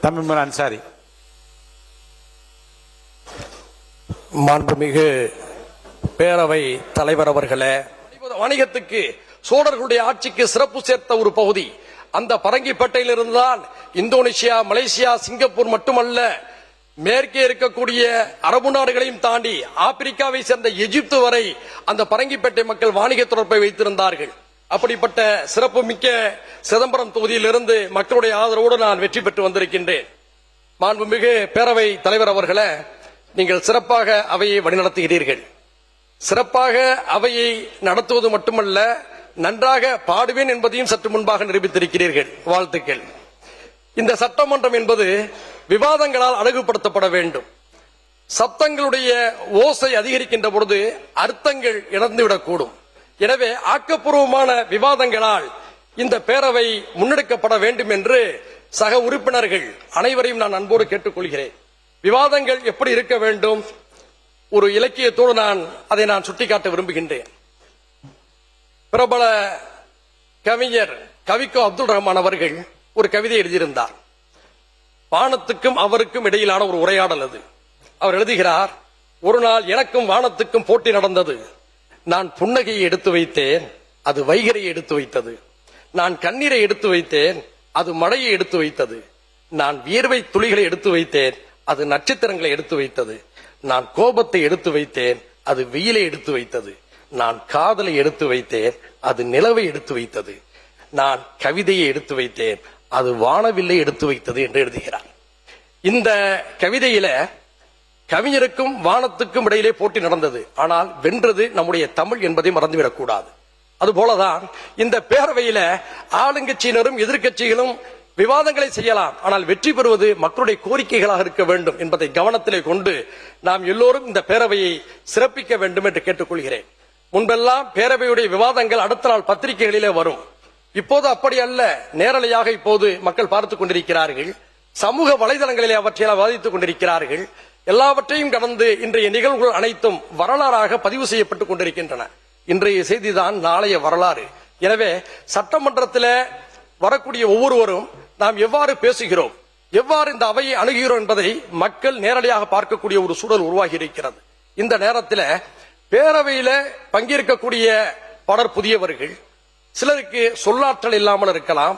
தமிழ் அன்சாரி. மாண்புமிகு பேரவை தலைவர் அவர்களே, வணிகத்துக்கு சோழர்களுடைய ஆட்சிக்கு சிறப்பு சேர்த்த ஒரு பகுதி அந்த பரங்கிப்பேட்டையிலிருந்துதான் இந்தோனேஷியா, மலேசியா, சிங்கப்பூர் மட்டுமல்ல, மேற்கே இருக்கக்கூடிய அரபு நாடுகளையும் தாண்டி ஆப்பிரிக்காவை சேர்ந்த எகிப்து வரை அந்த பரங்கிப்பேட்டை மக்கள் வாணிக தொடர்பை வைத்திருந்தார்கள். அப்படிப்பட்ட சிறப்பு மிக்க சிதம்பரம் தொகுதியிலிருந்து மக்களுடைய ஆதரவோடு நான் வெற்றி பெற்று வந்திருக்கின்றேன். மாண்புமிகு பேரவை தலைவர் அவர்களே, நீங்கள் சிறப்பாக அவையை வழிநடத்துகிறீர்கள். சிறப்பாக அவையை நடத்துவது மட்டுமல்ல, நன்றாக பாடுவேன் என்பதையும் சற்று முன்பாக நிரூபித்திருக்கிறீர்கள். வாழ்த்துக்கள். இந்த சட்டமன்றம் என்பது விவாதங்களால் அழகுபடுத்தப்பட வேண்டும். சப்தங்களுடைய ஓசை அதிகரிக்கின்ற பொழுது அர்த்தங்கள் இழந்துவிடக்கூடும். எனவே ஆக்கப்பூர்வமான விவாதங்களால் இந்த பேரவை முன்னெடுக்கப்பட வேண்டும் என்று சக உறுப்பினர்கள் அனைவரையும் நான் அன்போடு கேட்டுக்கொள்கிறேன். விவாதங்கள் எப்படி இருக்க வேண்டும்? ஒரு இலக்கியத்தோடு அதை நான் சுட்டிக்காட்ட விரும்புகின்றேன். பிரபல கவிஞர் கவிக்கோ அப்துல் ரஹ்மான் அவர்கள் ஒரு கவிதை எழுதியிருந்தார். வானத்துக்கும் அவருக்கும் இடையிலான ஒரு உரையாடல் அது. அவர் எழுதுகிறார், ஒரு நாள் எனக்கும் வானத்துக்கும் போட்டி நடந்தது. நான் புன்னகையை எடுத்து வைத்தேன், அது வைகரையை எடுத்து வைத்தது. நான் கண்ணீரை எடுத்து வைத்தேன், அது மழையை எடுத்து வைத்தது. நான் வியர்வை துளிகளை எடுத்து வைத்தேன், அது நட்சத்திரங்களை எடுத்து வைத்தது. நான் கோபத்தை எடுத்து வைத்தேன், அது வெயிலை எடுத்து வைத்தது. நான் காதலை எடுத்து வைத்தேன், அது நிலவை எடுத்து வைத்தது. நான் கவிதையை எடுத்து வைத்தேன், அது வானவில்லை எடுத்து வைத்தது என்று எழுதுகிறார். இந்த கவிதையில கவிஞருக்கும் வானத்துக்கும் இடையிலே போட்டி நடந்தது. ஆனால் வென்றது நம்முடைய தமிழ் என்பதை மறந்துவிடக் கூடாது. அதுபோலதான் இந்த பேரவையில ஆளுங்கட்சியினரும் எதிர்கட்சிகளும் விவாதங்களை செய்யலாம். ஆனால் வெற்றி பெறுவது மக்களுடைய கோரிக்கைகளாக இருக்க வேண்டும் என்பதை கவனத்திலே கொண்டு நாம் எல்லோரும் இந்த பேரவையை சிறப்பிக்க வேண்டும் என்று கேட்டுக்கொள்கிறேன். முன்பெல்லாம் பேரவையுடைய விவாதங்கள் அடுத்த நாள் பத்திரிகைகளிலே வரும். இப்போது அப்படி அல்ல. நேரலையாக இப்போது மக்கள் பார்த்துக் கொண்டிருக்கிறார்கள். சமூக வலைதளங்களிலே அவற்றையெல்லாம் வாதித்துக் கொண்டிருக்கிறார்கள். எல்லாவற்றையும் கடந்து இன்றைய நிகழ்வுகள் அனைத்தும் வரலாறாக பதிவு செய்யப்பட்டுக் கொண்டிருக்கின்றன. இன்றைய செய்திதான் நாளைய வரலாறு. எனவே சட்டமன்றத்தில் வரக்கூடிய ஒவ்வொருவரும் நாம் எவ்வாறு பேசுகிறோம், எவ்வாறு இந்த அவையை அணுகிறோம் என்பதை மக்கள் நேரடியாக பார்க்கக்கூடிய ஒரு சூழல் உருவாகி இருக்கிறது. இந்த நேரத்தில் பேரவையில பங்கேற்கக்கூடிய பலர் புதியவர்கள். சிலருக்கு சொல்லாற்றல் இல்லாமல் இருக்கலாம்,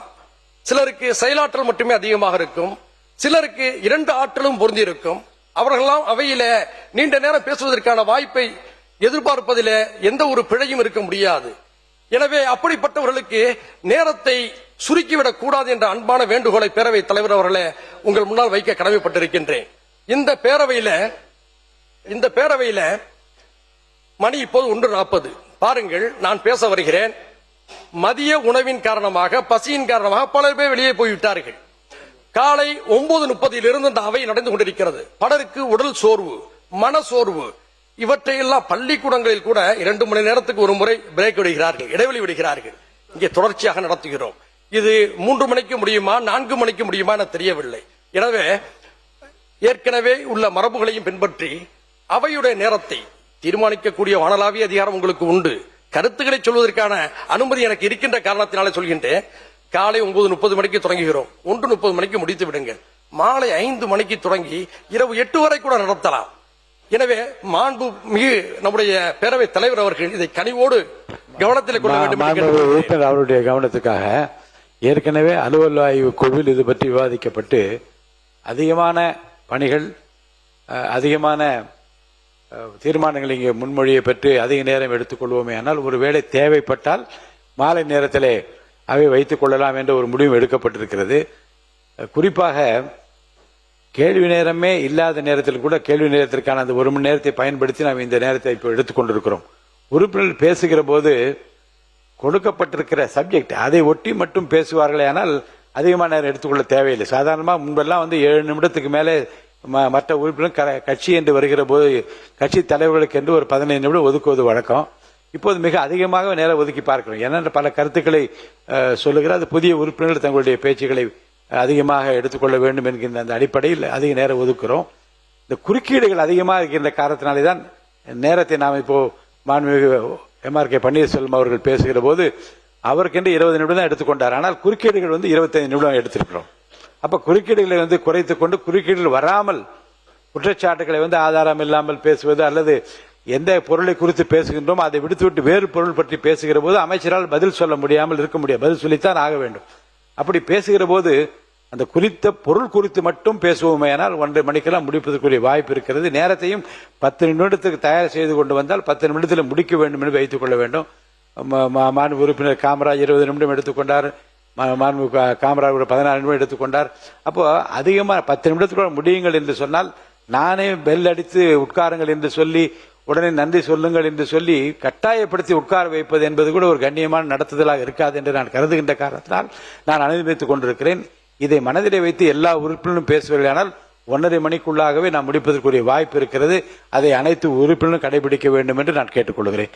சிலருக்கு செயலாற்றல் மட்டுமே அதிகமாக இருக்கும், சிலருக்கு இரண்டு ஆற்றலும் பொருந்தி இருக்கும். அவர்களெல்லாம் அவையில நீண்ட நேரம் பேசுவதற்கான வாய்ப்பை எதிர்பார்ப்பதில் எந்த ஒரு பிழையும் இருக்க முடியாது. எனவே அப்படிப்பட்டவர்களுக்கு நேரத்தை சுருக்கிவிடக் கூடாது என்ற அன்பான வேண்டுகோளை பேரவை தலைவர் அவர்களே உங்கள் முன்னால் வைக்க கடமைப்பட்டிருக்கின்றேன். இந்த பேரவையில மணி இப்போது 1:40. பாருங்கள், நான் பேச வருகிறேன். மதிய உணவின் காரணமாக, பசியின் காரணமாக பல பேர் வெளியே போய்விட்டார்கள். காலை 9:30 இந்த அவை நடந்து கொண்டிருக்கிறது. பலருக்கு உடல் சோர்வு, மன சோர்வு, இவற்றையெல்லாம் பள்ளிக்கூடங்களில் கூட 2 மணி நேரத்துக்கு ஒரு முறை பிரேக் விடுகிறார்கள், இடைவெளி விடுகிறார்கள். இங்கே தொடர்ச்சியாக நடத்துகிறோம். இது 3 மணிக்கு முடியுமா, 4 மணிக்கு முடியுமா என தெரியவில்லை. எனவே ஏற்கனவே உள்ள மரபுகளையும் பின்பற்றி அவையுடைய நேரத்தை தீர்மானிக்கக்கூடிய வானளாவிய அதிகாரம் உங்களுக்கு உண்டு. கருத்துக்களை சொல்வதற்கான அனுமதி எனக்கு இருக்கின்ற காரணத்தினாலே சொல்கின்றேன். காலை 9:30 மணிக்கு தொடங்குகிறோம், 1:30 மணிக்கு முடித்து விடுங்கள். மாலை 5 மணிக்கு தொடங்கி இரவு 8 வரை கூட நடத்தலாம். எனவே மாண்பு மிகு நம்முடைய பேரவை தலைவர் அவர்கள் இதை கனிவோடு கவனத்தில் கொள்ள வேண்டும். அவருடைய கவனத்துக்காக ஏற்கனவே அலுவல் ஆய்வு குழுவில் இது பற்றி விவாதிக்கப்பட்டு அதிகமான பணிகள், அதிகமான தீர்மானங்கள் இங்கே முன்மொழியை பெற்று அதிக நேரம் எடுத்துக்கொள்வோமே. ஆனால் ஒருவேளை தேவைப்பட்டால் மாலை நேரத்திலே அவை வைத்துக் கொள்ளலாம் என்ற ஒரு முடிவு எடுக்கப்பட்டிருக்கிறது. குறிப்பாக கேள்வி நேரமே இல்லாத நேரத்தில் கூட கேள்வி நேரத்திற்கான அந்த 1 மணி நேரத்தை பயன்படுத்தி நாம் இந்த நேரத்தை இப்போ எடுத்துக்கொண்டிருக்கிறோம். உறுப்பினர்கள் பேசுகிற போது கொடுக்கப்பட்டிருக்கிற சப்ஜெக்ட் அதை ஒட்டி மட்டும் பேசுவார்களே, ஆனால் அதிகமான நேரம் எடுத்துக்கொள்ள தேவையில்லை. சாதாரணமாக முன்பெல்லாம் 7 நிமிடத்துக்கு மேலே மற்ற உறுப்பினர் கட்சி என்று வருகிற போது கட்சி தலைவர்களுக்கு என்று ஒரு 15 நிமிடம் ஒதுக்குவது வழக்கம். இப்போது மிக அதிகமாக நேரம் ஒதுக்கி பார்க்கிறோம். ஏனென்ற பல கருத்துக்களை சொல்லுகிற அது புதிய உறுப்பினர்கள் தங்களுடைய பேச்சுக்களை அதிகமாக எடுத்துக்கொள்ள வேண்டும் என்கின்ற அந்த அடிப்படையில் அதிக நேரம் ஒதுக்குறோம். இந்த குறுக்கீடுகள் அதிகமாக இருக்கின்ற காரணத்தினாலே தான் நேரத்தை நாம் இப்போ மாண்புமிகு MRK பன்னீர்செல்வம் அவர்கள் பேசுகிற போது அவருக்கென்று 20 நிமிடம் தான் எடுத்துக்கொண்டார். ஆனால் குறுக்கீடுகள் 25 நிமிடம் எடுத்திருக்கிறோம். அப்ப குறுக்கீடுகளை குறைத்துக் கொண்டு குறுக்கீடுகள் வராமல் குற்றச்சாட்டுகளை ஆதாரம் இல்லாமல் பேசுவது அல்லது எந்த பொருளை குறித்து பேசுகின்றோம் அதை விடுத்துவிட்டு வேறு பொருள் பற்றி பேசுகிற போது அமைச்சரால் பதில் சொல்ல முடியாமல் இருக்க முடியாது, பதில் சொல்லித்தான் ஆக வேண்டும். அப்படி பேசுகிற போது அந்த குறித்த பொருள் குறித்து மட்டும் பேசுவோமேனால் 1.5 மணிக்கெல்லாம் முடிப்பதற்குரிய வாய்ப்பு இருக்கிறது. நேரத்தையும் 10 நிமிடத்துக்கு தயார் செய்து கொண்டு வந்தால் 10 நிமிடத்தில் முடிக்க வேண்டும் என்று வைத்துக் கொள்ள வேண்டும். மாண்பு உறுப்பினர் காமராஜ் 20 நிமிடம் எடுத்துக்கொண்டார், மாண்பு காமராஜ் 14 நிமிடம் எடுத்துக்கொண்டார். அப்போ அதிகமாக 10 நிமிடத்துக்குள்ள முடியுங்கள் என்று சொன்னால் நானே பெல் அடித்து உட்காருங்கள் என்று சொல்லி உடனே நன்றி சொல்லுங்கள் என்று சொல்லி கட்டாயப்படுத்தி உட்கார வைப்பது என்பது கூட ஒரு கண்ணியமான நடத்துதலாக இருக்காது என்று நான் கருதுகின்ற காரணத்தினால் நான் அனுமதித்துக் கொண்டிருக்கிறேன். இதை மனதிலே வைத்து எல்லா உறுப்பினரும் பேசுவீர்களானால் 1.5 மணிக்குள்ளாகவே நான் முடிப்பதற்குரிய வாய்ப்பு இருக்கிறது. அதை அனைத்து உறுப்பினரும் கடைபிடிக்க வேண்டும் என்று நான் கேட்டுக்கொள்கிறேன்.